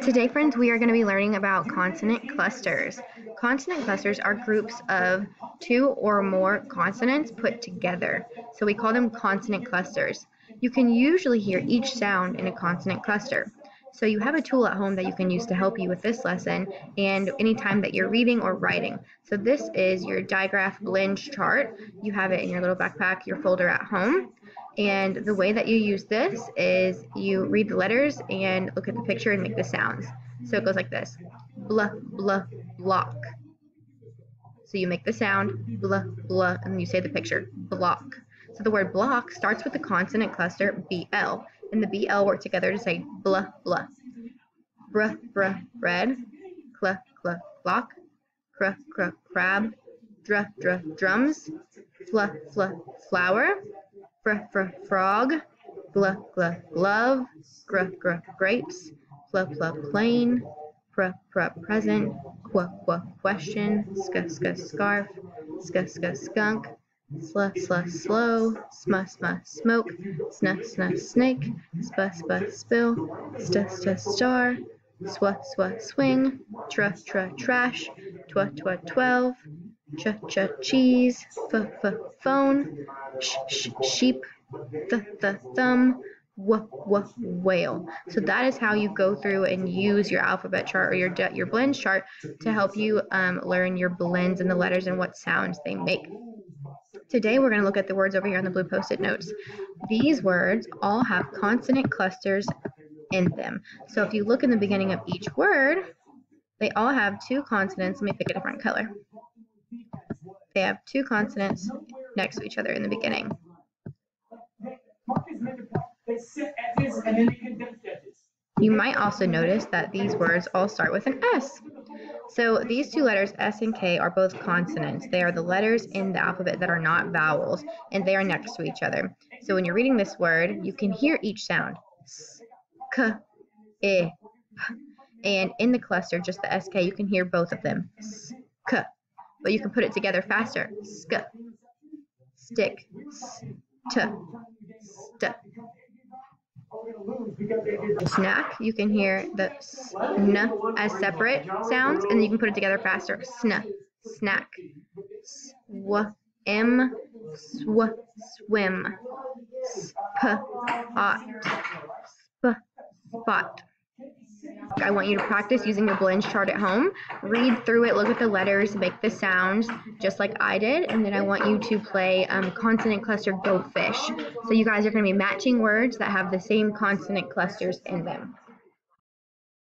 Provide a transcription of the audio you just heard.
Today, friends, we are going to be learning about consonant clusters. Consonant clusters are groups of two or more consonants put together. So we call them consonant clusters. You can usually hear each sound in a consonant cluster. So you have a tool at home that you can use to help you with this lesson and anytime that you're reading or writing. So this is your Digraph blend chart. You have it in your little backpack, your folder at home. And the way that you use this is you read the letters and look at the picture and make the sounds. So it goes like this: blah, blah, block. So you make the sound, blah, blah, and then you say the picture, block. So the word block starts with the consonant cluster BL, and the BL work together to say blah, blah. Bruh, bruh, bread, cla, cla, clock, cruh, cruh, crab, druh, druh, drums, fluh, fluh, flower, fruh, fruh, frog, gluh, gluh, glove, gruh, gruh, grapes, fluh, fluh, plane, pruh, pruh, present, quah, quah, question, skuh, skuh, scarf, skuh, skuh, skunk, sluh, sluh, slow, smuh, smuh, smoke, snuh, snuh, snake, spuh, spuh, spill, stuh, stuh, star, swah, swah, swing, truh, truh, trash, twah, twah, 12, ch, ch, cheese, phone, sheep, thumb, whale. So that is how you go through and use your alphabet chart or your blends chart to help you learn your blends and the letters and what sounds they make. Today we're going to look at the words over here on the blue post-it notes. These words all have consonant clusters in them. So if you look in the beginning of each word, they all have two consonants. Let me pick a different color. They have two consonants next to each other in the beginning. You might also notice that these words all start with an S. So these two letters, S and K, are both consonants. They are the letters in the alphabet that are not vowels, and they are next to each other. So when you're reading this word, you can hear each sound. S, K, I, P. And in the cluster, just the SK, you can hear both of them. S, K. But you can put it together faster. Sk, stick, st, st. Snack, you can hear the sn as separate sounds, and then you can put it together faster. Sn, snack. Swim, swim. Spot, spot. I want you to practice using your blends chart at home. Read through it, look at the letters, make the sounds just like I did, and then I want you to play consonant cluster Go Fish. So you guys are going to be matching words that have the same consonant clusters in them.